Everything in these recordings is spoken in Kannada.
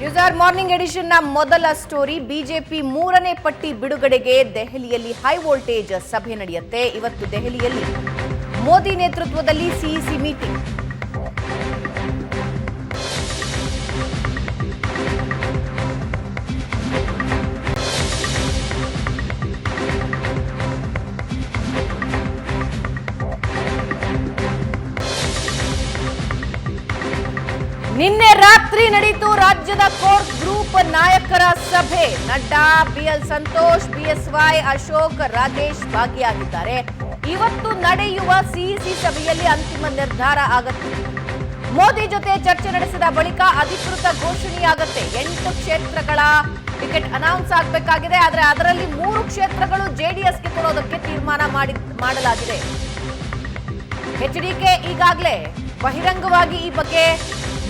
ನ್ಯೂಸ್ ಮಾರ್ನಿಂಗ್ ಎಡಿಷನ್ ನ ಮೊದಲ ಸ್ಟೋರಿ. ಬಿಜೆಪಿ ಮೂರನೇ ಪಟ್ಟಿ ಬಿಡುಗಡೆಗೆ ದೆಹಲಿಯಲ್ಲಿ ಹೈ ವೋಲ್ಟೇಜ್ ಸಭೆ ನಡೆಯುತ್ತೆ. ಇವತ್ತು ದೆಹಲಿಯಲ್ಲಿ ಮೋದಿ ನೇತೃತ್ವದಲ್ಲಿ ಸಿಇಸಿ ಮೀಟಿಂಗ್. ನಿನ್ನೆ ರಾತ್ರಿ ನಡೆಯಿತು ರಾಜ್ಯದ ಕೋರ್ ಗ್ರೂಪ್ ನಾಯಕರ ಸಭೆ. ನಡ್ಡಾ, ಬಿಎಲ್ ಸಂತೋಷ್, ಬಿಎಸ್ವೈ, ಅಶೋಕ್, ರಾಜೇಶ್ ಭಾಗಿಯಾಗಿದ್ದಾರೆ. ಇವತ್ತು ನಡೆಯುವ ಸಿಇಸಿ ಸಭೆಯಲ್ಲಿ ಅಂತಿಮ ನಿರ್ಧಾರ ಆಗುತ್ತೆ. ಮೋದಿ ಜೊತೆ ಚರ್ಚೆ ನಡೆಸಿದ ಬಳಿಕ ಅಧಿಕೃತ ಘೋಷಣೆಯಾಗುತ್ತೆ. 8 ಕ್ಷೇತ್ರಗಳ ಟಿಕೆಟ್ ಅನೌನ್ಸ್ ಆಗಬೇಕಾಗಿದೆ. ಆದರೆ ಅದರಲ್ಲಿ 3 ಕ್ಷೇತ್ರಗಳು ಜೆಡಿಎಸ್ಗೆ ಕೊಡೋದಕ್ಕೆ ತೀರ್ಮಾನ ಮಾಡಲಾಗಿದೆ. ಎಚ್ಡಿಕೆ ಈಗಾಗಲೇ ಬಹಿರಂಗವಾಗಿ ಈ ಬಗ್ಗೆ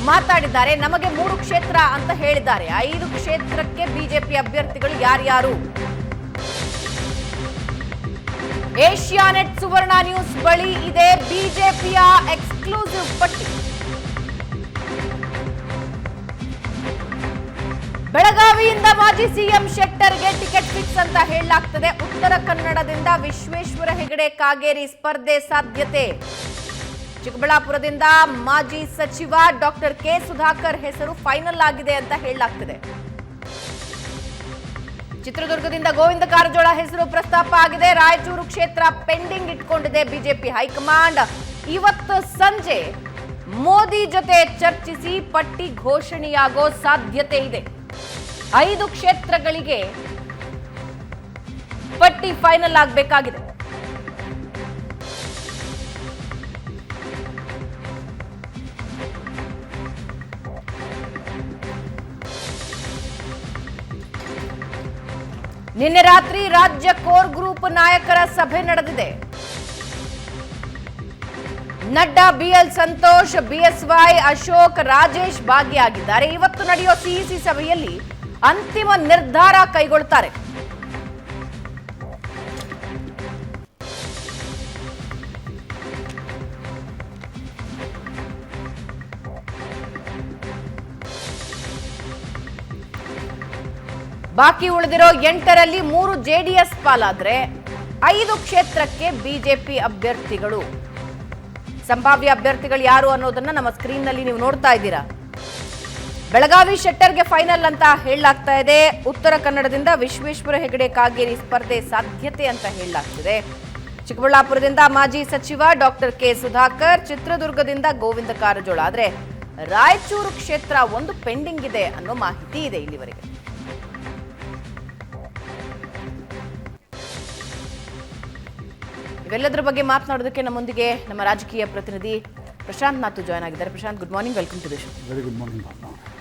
ಮಾತಾಡಿದ್ದಾರೆ. ನಮಗೆ 3 ಕ್ಷೇತ್ರ ಅಂತ ಹೇಳಿದ್ದಾರೆ. 5 ಕ್ಷೇತ್ರಕ್ಕೆ ಬಿಜೆಪಿ ಅಭ್ಯರ್ಥಿಗಳು ಯಾರ್ಯಾರು? ಏಷ್ಯಾನೆಟ್ ಸುವರ್ಣ ನ್ಯೂಸ್ ಬಳಿ ಇದೆ ಬಿಜೆಪಿಯ ಎಕ್ಸ್ಕ್ಲೂಸಿವ್ ಪಟ್ಟಿ. ಬೆಳಗಾವಿಯಿಂದ ಮಾಜಿ ಸಿಎಂ ಶೆಟ್ಟರ್ಗೆ ಟಿಕೆಟ್ ಫಿಕ್ಸ್ ಅಂತ ಹೇಳಲಾಗ್ತದೆ. ಉತ್ತರ ಕನ್ನಡದಿಂದ ವಿಶ್ವೇಶ್ವರ ಹೆಗಡೆ ಕಾಗೇರಿ ಸ್ಪರ್ಧೆ ಸಾಧ್ಯತೆ. ಚಿಕ್ಕಬಳ್ಳಾಪುರದಿಂದ ಮಾಜಿ ಸಚಿವ ಡಾಕ್ಟರ್ ಕೆ ಸುಧಾಕರ್ ಹೆಸರು ಫೈನಲ್ ಆಗಿದೆ ಅಂತ ಹೇಳಲಾಗ್ತಿದೆ. ಚಿತ್ರದುರ್ಗದಿಂದ ಗೋವಿಂದ ಕಾರಜೋಳ ಹೆಸರು ಪ್ರಸ್ತಾಪ ಆಗಿದೆ. ರಾಯಚೂರು ಕ್ಷೇತ್ರ ಪೆಂಡಿಂಗ್ ಇಟ್ಕೊಂಡಿದೆ ಬಿಜೆಪಿ ಹೈಕಮಾಂಡ್. ಇವತ್ತು ಸಂಜೆ ಮೋದಿ ಜೊತೆ ಚರ್ಚಿಸಿ ಪಟ್ಟಿ ಘೋಷಣೆಯಾಗೋ ಸಾಧ್ಯತೆ ಇದೆ. 5 ಕ್ಷೇತ್ರಗಳಿಗೆ ಪಟ್ಟಿ ಫೈನಲ್ ಆಗಬೇಕಾಗಿದೆ. ನಿನ್ನೆ ರಾತ್ರಿ ರಾಜ್ಯ ಕೋರ್ ಗ್ರೂಪ್ ನಾಯಕರ ಸಭೆ ನಡೆದಿದೆ. ನಡ್ಡಾ, ಬಿಎಲ್ ಸಂತೋಷ್, ಬಿಎಸ್ವೈ, ಅಶೋಕ್, ರಾಜೇಶ್ ಭಾಗಿಯಾಗಿದ್ದಾರೆ. ಇವತ್ತು ನಡೆಯುವ ಸಿಇಸಿ ಸಭೆಯಲ್ಲಿ ಅಂತಿಮ ನಿರ್ಧಾರ ಕೈಗೊಳ್ಳುತ್ತಾರೆ. ಬಾಕಿ ಉಳಿದಿರೋ 8ರಲ್ಲಿ 3 ಜೆಡಿಎಸ್ ಪಾಲಾದ್ರೆ 5 ಕ್ಷೇತ್ರಕ್ಕೆ ಬಿಜೆಪಿ ಅಭ್ಯರ್ಥಿಗಳು. ಸಂಭಾವ್ಯ ಅಭ್ಯರ್ಥಿಗಳು ಯಾರು ಅನ್ನೋದನ್ನ ನಮ್ಮ ಸ್ಕ್ರೀನ್ ನಲ್ಲಿ ನೀವು ನೋಡ್ತಾ ಇದ್ದೀರಾ. ಬೆಳಗಾವಿ ಶೆಟ್ಟರ್ಗೆ ಫೈನಲ್ ಅಂತ ಹೇಳಲಾಗ್ತಾ ಇದೆ. ಉತ್ತರ ಕನ್ನಡದಿಂದ ವಿಶ್ವೇಶ್ವರ ಹೆಗಡೆ ಕಾಗೇರಿ ಸ್ಪರ್ಧೆ ಸಾಧ್ಯತೆ ಅಂತ ಹೇಳಲಾಗ್ತಿದೆ. ಚಿಕ್ಕಬಳ್ಳಾಪುರದಿಂದ ಮಾಜಿ ಸಚಿವ ಡಾಕ್ಟರ್ ಕೆ ಸುಧಾಕರ್, ಚಿತ್ರದುರ್ಗದಿಂದ ಗೋವಿಂದ ಕಾರಜೋಳ. ಆದ್ರೆ ರಾಯಚೂರು ಕ್ಷೇತ್ರ ಒಂದು ಪೆಂಡಿಂಗ್ ಇದೆ ಅನ್ನೋ ಮಾಹಿತಿ ಇದೆ ಇಲ್ಲಿವರೆಗೆ. ಇವೆಲ್ಲದರ ಬಗ್ಗೆ ಮಾತನಾಡೋದಕ್ಕೆ ನಮ್ಮೊಂದಿಗೆ ನಮ್ಮ ರಾಜಕೀಯ ಪ್ರತಿನಿಧಿ ಪ್ರಶಾಂತ್ ನಾಥು ಜಾಯ್ನ್ ಆಗಿದ್ದಾರೆ. Prashanth, good morning, welcome to the show. Very good morning.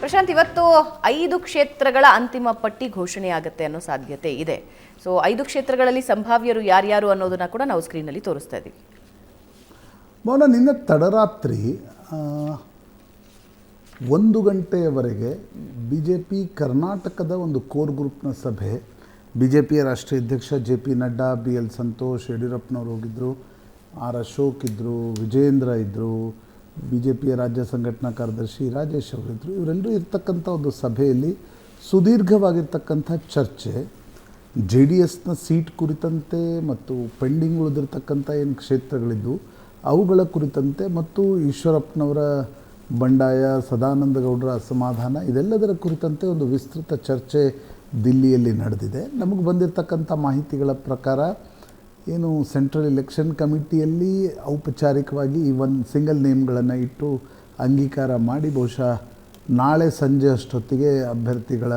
Prashanth, ಇವತ್ತು 5 ಕ್ಷೇತ್ರಗಳ ಅಂತಿಮ ಪಟ್ಟಿ ಘೋಷಣೆ ಆಗುತ್ತೆ ಅನ್ನೋ ಸಾಧ್ಯತೆ ಇದೆ. ಸೊ 5 ಕ್ಷೇತ್ರಗಳಲ್ಲಿ ಸಂಭಾವ್ಯರು ಯಾರ್ಯಾರು ಅನ್ನೋದನ್ನ ಕೂಡ ನಾವು ಸ್ಕ್ರೀನಲ್ಲಿ ತೋರಿಸ್ತಾ ಇದ್ದೀವಿ. ಮೌನ, ನಿನ್ನೆ ತಡರಾತ್ರಿ 1 ಗಂಟೆಯವರೆಗೆ ಬಿ ಜೆ ಪಿ ಕರ್ನಾಟಕದ ಒಂದು ಕೋರ್ ಗ್ರೂಪ್ನ ಸಭೆ. ಬಿ ಜೆ ಪಿಯ ರಾಷ್ಟ್ರೀಯ ಅಧ್ಯಕ್ಷ J P Nadda, B L Santosh, ಯಡಿಯೂರಪ್ಪನವರು ಹೋಗಿದ್ದರು, ಆರ್ ಅಶೋಕ್ ಇದ್ದರು, ವಿಜಯೇಂದ್ರ ಇದ್ದರು, ಬಿ ಜೆ ಪಿಯ ರಾಜ್ಯ ಸಂಘಟನಾ ಕಾರ್ಯದರ್ಶಿ ರಾಜೇಶ್ ಅವರಿದ್ದರು. ಇವರೆಲ್ಲರೂ ಇರ್ತಕ್ಕಂಥ ಒಂದು ಸಭೆಯಲ್ಲಿ ಸುದೀರ್ಘವಾಗಿರ್ತಕ್ಕಂಥ ಚರ್ಚೆ ಜೆ ಡಿ ಎಸ್ನ ಸೀಟ್ ಕುರಿತಂತೆ ಮತ್ತು ಪೆಂಡಿಂಗ್ ಉಳಿದಿರ್ತಕ್ಕಂಥ ಏನು ಕ್ಷೇತ್ರಗಳಿದ್ದು ಅವುಗಳ ಕುರಿತಂತೆ ಮತ್ತು ಈಶ್ವರಪ್ಪನವರ ಬಂಡಾಯ, ಸದಾನಂದ ಗೌಡರ ಅಸಮಾಧಾನ, ಇದೆಲ್ಲದರ ಕುರಿತಂತೆ ಒಂದು ವಿಸ್ತೃತ ಚರ್ಚೆ ದಿಲ್ಲಿಯಲ್ಲಿ ನಡೆದಿದೆ. ನಮಗೆ ಬಂದಿರತಕ್ಕಂಥ ಮಾಹಿತಿಗಳ ಪ್ರಕಾರ ಏನು ಸೆಂಟ್ರಲ್ ಎಲೆಕ್ಷನ್ ಕಮಿಟಿಯಲ್ಲಿ ಔಪಚಾರಿಕವಾಗಿ ಈ ಒಂದು ಸಿಂಗಲ್ ನೇಮ್ಗಳನ್ನು ಇಟ್ಟು ಅಂಗೀಕಾರ ಮಾಡಿ ಬಹುಶಃ ನಾಳೆ ಸಂಜೆ ಅಷ್ಟೊತ್ತಿಗೆ ಅಭ್ಯರ್ಥಿಗಳ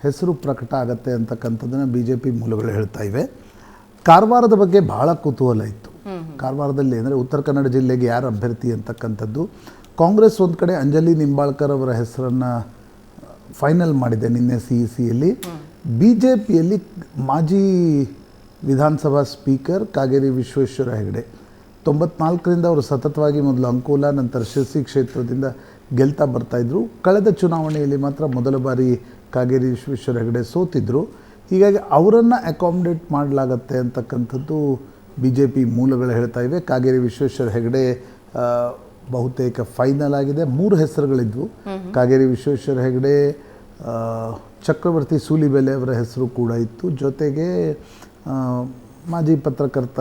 ಹೆಸರು ಪ್ರಕಟ ಆಗುತ್ತೆ ಅಂತಕ್ಕಂಥದ್ದನ್ನು ಬಿ ಜೆ ಪಿ ಮೂಲಗಳು ಹೇಳ್ತಾ ಇವೆ. ಕಾರವಾರದ ಬಗ್ಗೆ ಭಾಳ ಕುತೂಹಲ ಇತ್ತು. ಕಾರವಾರದಲ್ಲಿ ಅಂದರೆ ಉತ್ತರ ಕನ್ನಡ ಜಿಲ್ಲೆಗೆ ಯಾರು ಅಭ್ಯರ್ಥಿ ಅಂತಕ್ಕಂಥದ್ದು. ಕಾಂಗ್ರೆಸ್ ಒಂದು ಕಡೆ ಅಂಜಲಿ ನಿಂಬಾಳ್ಕರ್ ಅವರ ಹೆಸರನ್ನು ಫೈನಲ್ ಮಾಡಿದೆ ನಿನ್ನೆ ಸಿಇಸಿಯಲ್ಲಿ. ಬಿ ಜೆ ಪಿಯಲ್ಲಿ ಮಾಜಿ ವಿಧಾನಸಭಾ ಸ್ಪೀಕರ್ ಕಾಗೇರಿ ವಿಶ್ವೇಶ್ವರ ಹೆಗಡೆ 94ರಿಂದ ಅವರು ಸತತವಾಗಿ ಮೊದಲು ಅಂಕೋಲ, ನಂತರ ಶಿರ್ಸಿ ಕ್ಷೇತ್ರದಿಂದ ಗೆಲ್ತಾ ಬರ್ತಾಯಿದ್ರು. ಕಳೆದ ಚುನಾವಣೆಯಲ್ಲಿ ಮಾತ್ರ ಮೊದಲ ಬಾರಿ ಕಾಗೇರಿ ವಿಶ್ವೇಶ್ವರ ಹೆಗಡೆ ಸೋತಿದ್ರು. ಹೀಗಾಗಿ ಅವರನ್ನು ಅಕಾಮಿಡೇಟ್ ಮಾಡಲಾಗತ್ತೆ ಅಂತಕ್ಕಂಥದ್ದು ಬಿ ಜೆ ಪಿ ಮೂಲಗಳು ಹೇಳ್ತಾ ಇವೆ. ಕಾಗೇರಿ ವಿಶ್ವೇಶ್ವರ ಹೆಗಡೆ ಬಹುತೇಕ ಫೈನಲ್ ಆಗಿದೆ. 3 ಹೆಸರುಗಳಿದ್ವು. ಕಾಗೇರಿ ವಿಶ್ವೇಶ್ವರ ಹೆಗಡೆ, ಚಕ್ರವರ್ತಿ ಸೂಲಿಬೆಲೆ ಅವರ ಹೆಸರು ಕೂಡ ಇತ್ತು. ಜೊತೆಗೆ ಮಾಜಿ ಪತ್ರಕರ್ತ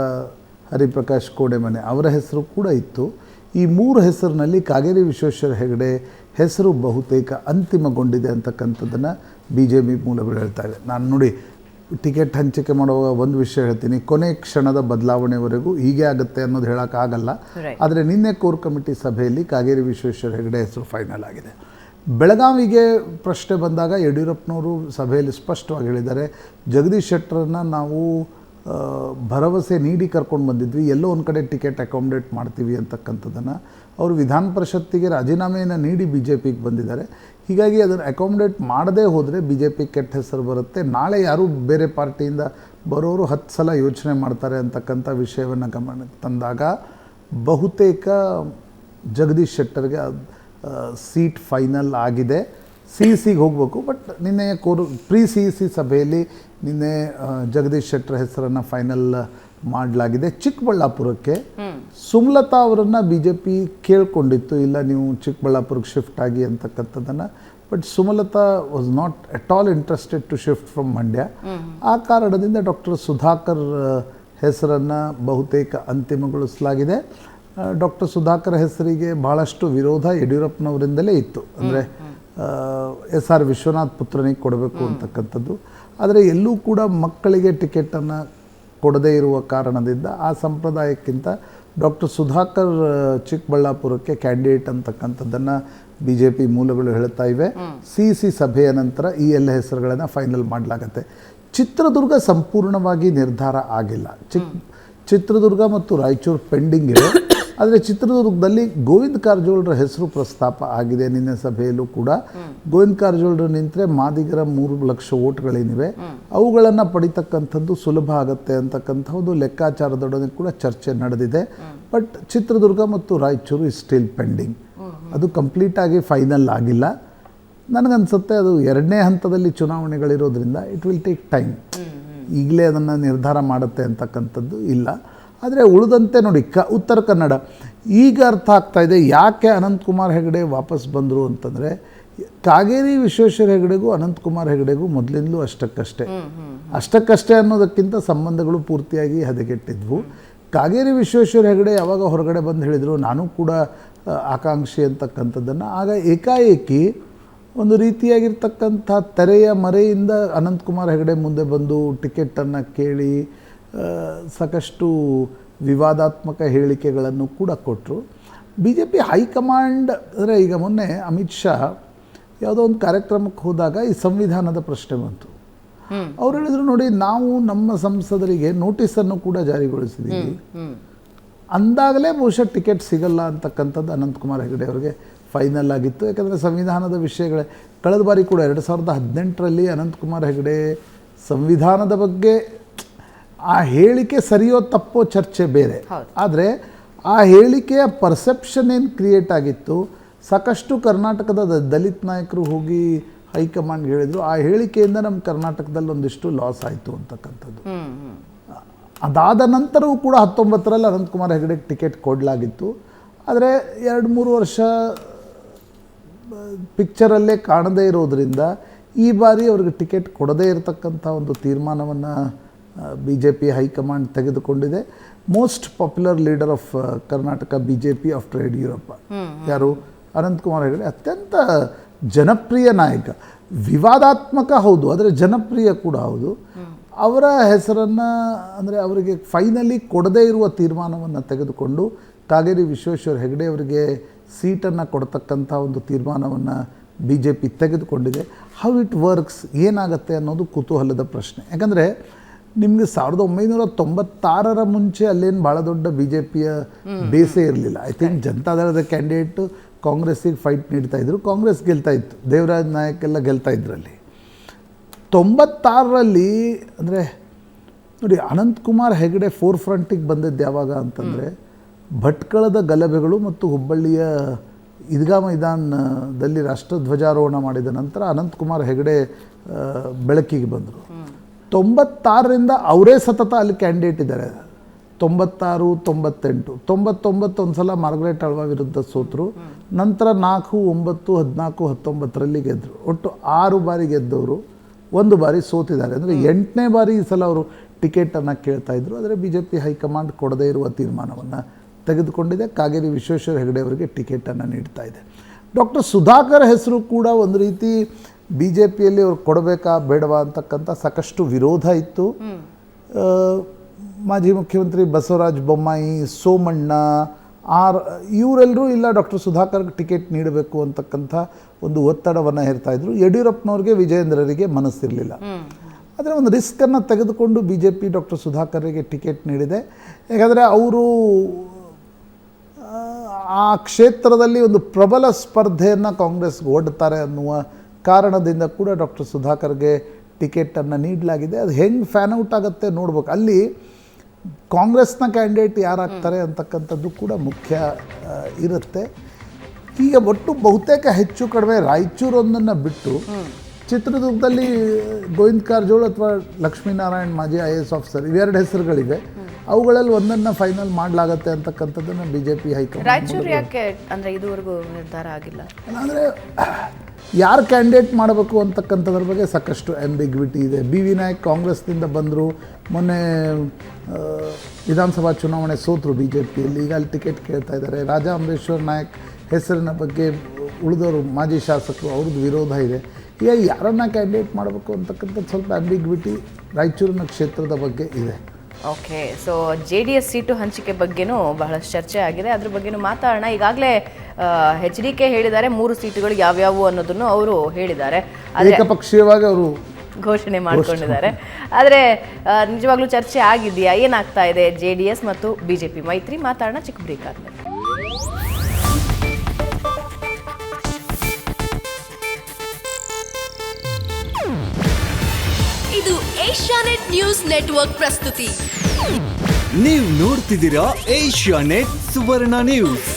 ಹರಿಪ್ರಕಾಶ್ ಕೋಡೆಮನೆ ಅವರ ಹೆಸರು ಕೂಡ ಇತ್ತು. ಈ 3 ಹೆಸರಿನಲ್ಲಿ ಕಾಗೇರಿ ವಿಶ್ವೇಶ್ವರ ಹೆಗಡೆ ಹೆಸರು ಬಹುತೇಕ ಅಂತಿಮಗೊಂಡಿದೆ ಅಂತಕ್ಕಂಥದ್ದನ್ನು BJP ಮೂಲಗಳು ಹೇಳ್ತಾಯಿವೆ. ನಾನು ನೋಡಿ ಟಿಕೆಟ್ ಹಂಚಿಕೆ ಮಾಡುವಾಗ ಒಂದು ವಿಷಯ ಹೇಳ್ತೀನಿ, ಕೊನೆ ಕ್ಷಣದ ಬದಲಾವಣೆವರೆಗೂ ಹೀಗೆ ಆಗುತ್ತೆ ಅನ್ನೋದು ಹೇಳೋಕ್ಕಾಗಲ್ಲ. ಆದರೆ ನಿನ್ನೆ ಕೋರ್ ಕಮಿಟಿ ಸಭೆಯಲ್ಲಿ ಕಾಗೇರಿ ವಿಶ್ವೇಶ್ವರ ಹೆಗಡೆ ಹೆಸರು ಫೈನಲ್ ಆಗಿದೆ. ಬೆಳಗಾವಿಗೆ ಪ್ರಶ್ನೆ ಬಂದಾಗ ಯಡಿಯೂರಪ್ಪನವರು ಸಭೆಯಲ್ಲಿ ಸ್ಪಷ್ಟವಾಗಿ ಹೇಳಿದ್ದಾರೆ, ಜಗದೀಶ್ ಶೆಟ್ಟರನ್ನು ನಾವು ಭರವಸೆ ನೀಡಿ ಕರ್ಕೊಂಡು ಬಂದಿದ್ವಿ, ಎಲ್ಲೋ ಒಂದು ಕಡೆ ಟಿಕೆಟ್ ಅಕಾಮಿಡೇಟ್ ಮಾಡ್ತೀವಿ ಅಂತಕ್ಕಂಥದ್ದನ್ನು ಅವರು ವಿಧಾನ ಪರಿಷತ್ತಿಗೆ ರಾಜೀನಾಮೆಯನ್ನು ನೀಡಿ BJPಗೆ ಬಂದಿದ್ದಾರೆ. ಹೀಗಾಗಿ ಅದನ್ನು ಅಕಾಮಿಡೇಟ್ ಮಾಡದೇ ಹೋದರೆ BJP ಕೆಟ್ಟ ಹೆಸರು ಬರುತ್ತೆ, ನಾಳೆ ಯಾರು ಬೇರೆ ಪಾರ್ಟಿಯಿಂದ ಬರೋರು 10 ಸಲ ಯೋಚನೆ ಮಾಡ್ತಾರೆ ಅಂತಕ್ಕಂಥ ವಿಷಯವನ್ನು ಗಮನಕ್ಕೆ ತಂದಾಗ ಬಹುತೇಕ ಜಗದೀಶ್ ಶೆಟ್ಟರ್ಗೆ ಸೀಟ್ ಫೈನಲ್ ಆಗಿದೆ. CECಗೆ ಹೋಗಬೇಕು. ಬಟ್ ನಿನ್ನೆ ಪ್ರೀ CEC ಸಭೆಯಲ್ಲಿ ನಿನ್ನೆ ಜಗದೀಶ್ ಶೆಟ್ಟರ್ ಹೆಸರನ್ನು ಫೈನಲ್ ಮಾಡಲಾಗಿದೆ. ಚಿಕ್ಕಬಳ್ಳಾಪುರಕ್ಕೆ ಸುಮಲತಾ ಅವರನ್ನು BJP ಕೇಳ್ಕೊಂಡಿತ್ತು, ಇಲ್ಲ ನೀವು ಚಿಕ್ಕಬಳ್ಳಾಪುರಕ್ಕೆ ಶಿಫ್ಟ್ ಆಗಿ ಅಂತಕ್ಕಂಥದ್ದನ್ನು. But Sumalatha was not at all interested to shift from Mandya. ಆ ಕಾರಣದಿಂದ ಡಾಕ್ಟರ್ ಸುಧಾಕರ್ ಹೆಸರನ್ನು ಬಹುತೇಕ ಅಂತಿಮಗೊಳಿಸಲಾಗಿದೆ. ಡಾಕ್ಟರ್ ಸುಧಾಕರ್ ಹೆಸರಿಗೆ ಭಾಳಷ್ಟು ವಿರೋಧ ಯಡಿಯೂರಪ್ಪನವರಿಂದಲೇ ಇತ್ತು. ಅಂದರೆ SR ವಿಶ್ವನಾಥ್ ಪುತ್ರನಿಗೆ ಕೊಡಬೇಕು ಅಂತಕ್ಕಂಥದ್ದು. ಆದರೆ ಎಲ್ಲೂ ಕೂಡ ಮಕ್ಕಳಿಗೆ ಟಿಕೆಟನ್ನು ಕೊಡದೇ ಇರುವ ಕಾರಣದಿಂದ ಆ ಸಂಪ್ರದಾಯಕ್ಕಿಂತ ಡಾಕ್ಟರ್ ಸುಧಾಕರ್ ಚಿಕ್ಕಬಳ್ಳಾಪುರಕ್ಕೆ ಕ್ಯಾಂಡಿಡೇಟ್ ಅಂತಕ್ಕಂಥದ್ದನ್ನು BJP ಮೂಲಗಳು ಹೇಳ್ತಾ ಇವೆ. CEC ಸಭೆಯ ನಂತರ ಈ ಎಲ್ಲ ಹೆಸರುಗಳನ್ನು ಫೈನಲ್ ಮಾಡಲಾಗತ್ತೆ. ಚಿತ್ರದುರ್ಗ ಸಂಪೂರ್ಣವಾಗಿ ನಿರ್ಧಾರ ಆಗಿಲ್ಲ. ಚಿತ್ರದುರ್ಗ ಮತ್ತು ರಾಯಚೂರು ಪೆಂಡಿಂಗ್ ಇದೆ. ಆದರೆ ಚಿತ್ರದುರ್ಗದಲ್ಲಿ ಗೋವಿಂದ ಕಾರಜೋಳರ ಹೆಸರು ಪ್ರಸ್ತಾಪ ಆಗಿದೆ. ನಿನ್ನೆ ಸಭೆಯಲ್ಲೂ ಕೂಡ ಗೋವಿಂದ ಕಾರಜೋಳರು ನಿಂತರೆ ಮಾದಿಗರ 3 ಲಕ್ಷ ಓಟ್ಗಳೇನಿವೆ ಅವುಗಳನ್ನು ಪಡಿತಕ್ಕಂಥದ್ದು ಸುಲಭ ಆಗುತ್ತೆ ಅಂತಕ್ಕಂಥ ಒಂದು ಲೆಕ್ಕಾಚಾರದೊಡನೆ ಕೂಡ ಚರ್ಚೆ ನಡೆದಿದೆ. ಬಟ್ ಚಿತ್ರದುರ್ಗ ಮತ್ತು ರಾಯಚೂರು ಇಸ್ ಸ್ಟಿಲ್ ಪೆಂಡಿಂಗ್. ಅದು ಕಂಪ್ಲೀಟಾಗಿ ಫೈನಲ್ ಆಗಿಲ್ಲ. ನನಗನ್ಸುತ್ತೆ ಅದು 2ನೇ ಹಂತದಲ್ಲಿ ಚುನಾವಣೆಗಳಿರೋದ್ರಿಂದ ಇಟ್ ವಿಲ್ ಟೇಕ್ ಟೈಮ್. ಈಗಲೇ ಅದನ್ನು ನಿರ್ಧಾರ ಮಾಡುತ್ತೆ ಅಂತಕ್ಕಂಥದ್ದು ಇಲ್ಲ. ಆದರೆ ಉಳಿದಂತೆ ನೋಡಿ ಉತ್ತರ ಕನ್ನಡ ಈಗ ಅರ್ಥ ಆಗ್ತಾ ಇದೆ ಯಾಕೆ ಅನಂತಕುಮಾರ್ ಹೆಗಡೆ ವಾಪಸ್ ಬಂದರು ಅಂತಂದರೆ, ಕಾಗೇರಿ ವಿಶ್ವೇಶ್ವರ ಹೆಗಡೆಗೂ ಅನಂತಕುಮಾರ್ ಹೆಗಡೆಗೂ ಮೊದಲಿಂದಲೂ ಅಷ್ಟಕ್ಕಷ್ಟೇ ಅನ್ನೋದಕ್ಕಿಂತ ಸಂಬಂಧಗಳು ಪೂರ್ತಿಯಾಗಿ ಹದಗೆಟ್ಟಿದ್ವು. ಕಾಗೇರಿ ವಿಶ್ವೇಶ್ವರ ಹೆಗಡೆ ಯಾವಾಗ ಹೊರಗಡೆ ಬಂದು ಹೇಳಿದರು ನಾನು ಕೂಡ ಆಕಾಂಕ್ಷಿ ಅಂತಕ್ಕಂಥದ್ದನ್ನು, ಆಗ ಏಕಾಏಕಿ ಒಂದು ರೀತಿಯಾಗಿರ್ತಕ್ಕಂಥ ತೆರೆಯ ಮರೆಯಿಂದ ಅನಂತಕುಮಾರ್ ಹೆಗಡೆ ಮುಂದೆ ಬಂದು ಟಿಕೆಟನ್ನು ಕೇಳಿ ಸಾಕಷ್ಟು ವಿವಾದಾತ್ಮಕ ಹೇಳಿಕೆಗಳನ್ನು ಕೂಡ ಕೊಟ್ಟರು. BJP ಹೈಕಮಾಂಡ್ ಅಂದರೆ ಈಗ ಮೊನ್ನೆ ಅಮಿತ್ ಶಾ ಯಾವುದೋ ಒಂದು ಕಾರ್ಯಕ್ರಮಕ್ಕೆ ಹೋದಾಗ ಈ ಸಂವಿಧಾನದ ಪ್ರಶ್ನೆ ಬಂತು. ಅವ್ರು ಹೇಳಿದ್ರು, ನೋಡಿ ನಾವು ನಮ್ಮ ಸಂಸದರಿಗೆ ನೋಟಿಸನ್ನು ಕೂಡ ಜಾರಿಗೊಳಿಸಿದ್ದೀವಿ, ಅಂದಾಗಲೇ ಬಹುಶಃ ಟಿಕೆಟ್ ಸಿಗಲ್ಲ ಅಂತಕ್ಕಂಥದ್ದು ಅನಂತಕುಮಾರ್ ಹೆಗಡೆ ಅವರಿಗೆ ಫೈನಲ್ ಆಗಿತ್ತು. ಯಾಕಂದರೆ ಸಂವಿಧಾನದ ವಿಷಯಗಳೇ ಕಳೆದ ಬಾರಿ ಕೂಡ 2018ರಲ್ಲಿ ಅನಂತಕುಮಾರ್ ಹೆಗಡೆ ಸಂವಿಧಾನದ ಬಗ್ಗೆ ಆ ಹೇಳಿಕೆ ಸರಿಯೋ ತಪ್ಪೋ ಚರ್ಚೆ ಬೇರೆ. ಆದರೆ ಆ ಹೇಳಿಕೆಯ ಪರ್ಸೆಪ್ಷನ್ ಏನು ಕ್ರಿಯೇಟ್ ಆಗಿತ್ತು, ಸಾಕಷ್ಟು ಕರ್ನಾಟಕದ ದಲಿತ ನಾಯಕರು ಹೋಗಿ ಹೈಕಮಾಂಡ್ಗೆ ಹೇಳಿದರು, ಆ ಹೇಳಿಕೆಯಿಂದ ನಮ್ಮ ಕರ್ನಾಟಕದಲ್ಲಿ ಒಂದಿಷ್ಟು ಲಾಸ್ ಆಯಿತು ಅಂತಕ್ಕಂಥದ್ದು. ಅದಾದ ನಂತರವೂ ಕೂಡ 19ರಲ್ಲಿ ಅನಂತಕುಮಾರ್ ಹೆಗಡೆಗೆ ಟಿಕೆಟ್ ಕೊಡಲಾಗಿತ್ತು. ಆದರೆ 2-3 ವರ್ಷ ಪಿಕ್ಚರಲ್ಲೇ ಕಾಣದೇ ಇರೋದರಿಂದ ಈ ಬಾರಿ ಅವ್ರಿಗೆ ಟಿಕೆಟ್ ಕೊಡದೇ ಇರತಕ್ಕಂಥ ಒಂದು ತೀರ್ಮಾನವನ್ನು BJP ಹೈಕಮಾಂಡ್ ತೆಗೆದುಕೊಂಡಿದೆ. Most popular leader of Karnataka BJP after Yediyurappa ಯಾರು ಅನಂತಕುಮಾರ್ ಹೆಗಡೆ ಅತ್ಯಂತ ಜನಪ್ರಿಯ ನಾಯಕ, ವಿವಾದಾತ್ಮಕ ಹೌದು ಆದರೆ ಜನಪ್ರಿಯ ಕೂಡ ಹೌದು. ಅವರ ಹೆಸರನ್ನು ಅಂದರೆ ಅವರಿಗೆ ಫೈನಲಿ ಕೊಡದೇ ಇರುವ ತೀರ್ಮಾನವನ್ನು ತೆಗೆದುಕೊಂಡು ಕಾಗೇರಿ ವಿಶ್ವೇಶ್ವರ ಹೆಗಡೆ ಅವರಿಗೆ ಸೀಟನ್ನು ಕೊಡ್ತಕ್ಕಂಥ ಒಂದು ತೀರ್ಮಾನವನ್ನು BJP ತೆಗೆದುಕೊಂಡಿದೆ. ಹೌ ಇಟ್ ವರ್ಕ್ಸ್, ಏನಾಗುತ್ತೆ ಅನ್ನೋದು ಕುತೂಹಲದ ಪ್ರಶ್ನೆ. ಯಾಕಂದರೆ ನಿಮಗೆ 1996ರ ಮುಂಚೆ ಅಲ್ಲೇನು ಭಾಳ ದೊಡ್ಡ BJPಯ ಬೇಸೇ ಇರಲಿಲ್ಲ. ಐ ಥಿಂಕ್ ಜನತಾದಳದ ಕ್ಯಾಂಡಿಡೇಟು ಕಾಂಗ್ರೆಸ್ಸಿಗೆ ಫೈಟ್ ನೀಡ್ತಾಯಿದ್ರು, ಕಾಂಗ್ರೆಸ್ ಗೆಲ್ತಾ ಇತ್ತು, ದೇವರಾಜ್ ನಾಯಕ್ ಎಲ್ಲ ಗೆಲ್ತಾ ಇದ್ರಲ್ಲಿ. 96ರಲ್ಲಿ ಅಂದರೆ ನೋಡಿ ಅನಂತಕುಮಾರ್ ಹೆಗಡೆ ಫೋರ್ ಫ್ರಂಟಿಗೆ ಬಂದದ್ದು ಯಾವಾಗ ಅಂತಂದರೆ ಭಟ್ಕಳದ ಗಲಭೆಗಳು ಮತ್ತು ಹುಬ್ಬಳ್ಳಿಯ ಈದ್ಗಾ ಮೈದಾನದಲ್ಲಿ ರಾಷ್ಟ್ರಧ್ವಜಾರೋಹಣ ಮಾಡಿದ ನಂತರ ಅನಂತಕುಮಾರ್ ಹೆಗಡೆ ಬೆಳಕಿಗೆ ಬಂದರು. 96ರಿಂದ ಅವರೇ ಸತತ ಅಲ್ಲಿ ಕ್ಯಾಂಡಿಡೇಟ್ ಇದ್ದಾರೆ. 96, 98, 99 ಒಂದು ಸಲ ಮಾರ್ಗರೆಟ್ ಆಳ್ವಾ ವಿರುದ್ಧ ಸೋತರು. ನಂತರ 4, 9, 14, 19ರಲ್ಲಿ ಗೆದ್ದರು. ಒಟ್ಟು 6 ಬಾರಿ ಗೆದ್ದವರು 1 ಬಾರಿ ಸೋತಿದ್ದಾರೆ. ಅಂದರೆ 8ನೇ ಬಾರಿ ಈ ಸಲ ಅವರು ಟಿಕೆಟನ್ನು ಕೇಳ್ತಾ ಇದ್ದರು. ಆದರೆ BJP ಹೈಕಮಾಂಡ್ ಕೊಡದೇ ಇರುವ ತೀರ್ಮಾನವನ್ನು ತೆಗೆದುಕೊಂಡಿದೆ. ಕಾಗೇರಿ ವಿಶ್ವೇಶ್ವರ ಹೆಗಡೆ ಅವರಿಗೆ ಟಿಕೆಟನ್ನು ನೀಡ್ತಾ ಇದೆ. ಡಾಕ್ಟರ್ ಸುಧಾಕರ್ ಹೆಸರು ಕೂಡ ಒಂದು ರೀತಿ BJPಯಲ್ಲಿ ಅವ್ರು ಕೊಡಬೇಕಾ ಬೇಡವಾ ಅಂತಕ್ಕಂಥ ಸಾಕಷ್ಟು ವಿರೋಧ ಇತ್ತು. ಮಾಜಿ ಮುಖ್ಯಮಂತ್ರಿ ಬಸವರಾಜ ಬೊಮ್ಮಾಯಿ, ಸೋಮಣ್ಣ, ಇವರೆಲ್ಲರೂ ಇಲ್ಲ ಡಾಕ್ಟರ್ ಸುಧಾಕರ್ಗೆ ಟಿಕೆಟ್ ನೀಡಬೇಕು ಅಂತಕ್ಕಂಥ ಒಂದು ಒತ್ತಡವನ್ನು ಹೇರ್ತಾಯಿದ್ರು. ಯಡಿಯೂರಪ್ಪನವ್ರಿಗೆ, ವಿಜಯೇಂದ್ರರಿಗೆ ಮನಸ್ಸಿರಲಿಲ್ಲ. ಆದರೆ ಒಂದು ರಿಸ್ಕನ್ನು ತೆಗೆದುಕೊಂಡು BJP ಡಾಕ್ಟರ್ ಸುಧಾಕರ್ಗೆ ಟಿಕೆಟ್ ನೀಡಿದೆ. ಯಾಕಂದರೆ ಅವರು ಆ ಕ್ಷೇತ್ರದಲ್ಲಿ ಒಂದು ಪ್ರಬಲ ಸ್ಪರ್ಧೆಯನ್ನು ಕಾಂಗ್ರೆಸ್ಗೆ ಒಡ್ತಾರೆ ಅನ್ನುವ ಕಾರಣದಿಂದ ಕೂಡ ಡಾಕ್ಟರ್ ಸುಧಾಕರ್ಗೆ ಟಿಕೆಟನ್ನು ನೀಡಲಾಗಿದೆ. ಅದು ಹೆಂಗೆ ಫ್ಯಾನ್ ಔಟ್ ಆಗುತ್ತೆ ನೋಡ್ಬೇಕು. ಅಲ್ಲಿ ಕಾಂಗ್ರೆಸ್ನ ಕ್ಯಾಂಡಿಡೇಟ್ ಯಾರಾಗ್ತಾರೆ ಅಂತಕ್ಕಂಥದ್ದು ಕೂಡ ಮುಖ್ಯ ಇರುತ್ತೆ. ಈಗ ಒಟ್ಟು ಬಹುತೇಕ ಹೆಚ್ಚು ಕಡಿಮೆ ರಾಯಚೂರೊಂದನ್ನು ಬಿಟ್ಟು ಚಿತ್ರದುರ್ಗದಲ್ಲಿ ಗೋವಿಂದ ಕಾರಜೋಳ ಅಥವಾ ಲಕ್ಷ್ಮೀನಾರಾಯಣ್ ಮಾಜಿ IAS ಆಫೀಸರ್ ಇವೆರಡು ಹೆಸರುಗಳಿವೆ. ಅವುಗಳಲ್ಲಿ ಒಂದನ್ನು ಫೈನಲ್ ಮಾಡಲಾಗತ್ತೆ ಅಂತಕ್ಕಂಥದ್ದನ್ನು BJP ಹೈಕಮಾಂಡ್. ರಾಯಚೂರು ಯಾಕೆ ಅಂದರೆ ಇದುವರೆಗೂ ನಿರ್ಧಾರ ಆಗಿಲ್ಲ? ಅಂದರೆ ಯಾರು ಕ್ಯಾಂಡಿಡೇಟ್ ಮಾಡಬೇಕು ಅಂತಕ್ಕಂಥದ್ರ ಬಗ್ಗೆ ಸಾಕಷ್ಟು ಆಂಬಿಗ್ವಿಟಿ ಇದೆ. BV ನಾಯಕ್ ಕಾಂಗ್ರೆಸ್ನಿಂದ ಬಂದರು, ಮೊನ್ನೆ ವಿಧಾನಸಭಾ ಚುನಾವಣೆ ಸೋತರು BJPಯಲ್ಲಿ, ಈಗ ಅಲ್ಲಿ ಟಿಕೆಟ್ ಕೇಳ್ತಾ ಇದ್ದಾರೆ. ರಾಜಾ ಅಮರೇಶ್ವರ್ ನಾಯಕ್ ಹೆಸರಿನ ಬಗ್ಗೆ ಉಳಿದವರು ಮಾಜಿ ಶಾಸಕರು ಅವ್ರದ್ದು ವಿರೋಧ ಇದೆ. ಈಗ ಯಾರನ್ನು ಕ್ಯಾಂಡಿಡೇಟ್ ಮಾಡಬೇಕು ಅಂತಕ್ಕಂಥದ್ದು ಸ್ವಲ್ಪ ಆಂಬಿಗ್ವಿಟಿ ರಾಯಚೂರಿನ ಕ್ಷೇತ್ರದ ಬಗ್ಗೆ ಇದೆ. ಓಕೆ, ಸೊ JDS ಸೀಟು ಹಂಚಿಕೆ ಬಗ್ಗೆನೂ ಬಹಳಷ್ಟು ಚರ್ಚೆ ಆಗಿದೆ. ಅದ್ರ ಬಗ್ಗೆನೂ ಮಾತಾಡೋಣ. ಈಗಾಗಲೇ HDK ಹೇಳಿದ್ದಾರೆ 3 ಸೀಟುಗಳು ಯಾವ್ಯಾವು ಅನ್ನೋದನ್ನು ಅವರು ಹೇಳಿದ್ದಾರೆ. ಏಕಪಕ್ಷೀಯವಾಗಿ ಅವರು ಘೋಷಣೆ ಮಾಡಿಕೊಂಡಿದ್ದಾರೆ. ಆದರೆ ನಿಜವಾಗ್ಲೂ ಚರ್ಚೆ ಆಗಿದೆಯಾ, ಏನಾಗ್ತಾ ಇದೆ JDS ಮತ್ತು BJP ಮೈತ್ರಿ? ಮಾತಾಡೋಣ ಚಿಕ್ಕ ಬ್ರೇಕ್ ಆದ್ಮೇಲೆ. ಇದು ಏಷ್ಯಾನೆಟ್ ನ್ಯೂಸ್ ನೆಟ್ವರ್ಕ್ ಪ್ರಸ್ತುತಿ. ನೀವು ನೋಡ್ತಿದ್ದೀರಾ ಏಷ್ಯಾನೆಟ್ ಸುವರ್ಣ ನ್ಯೂಸ್.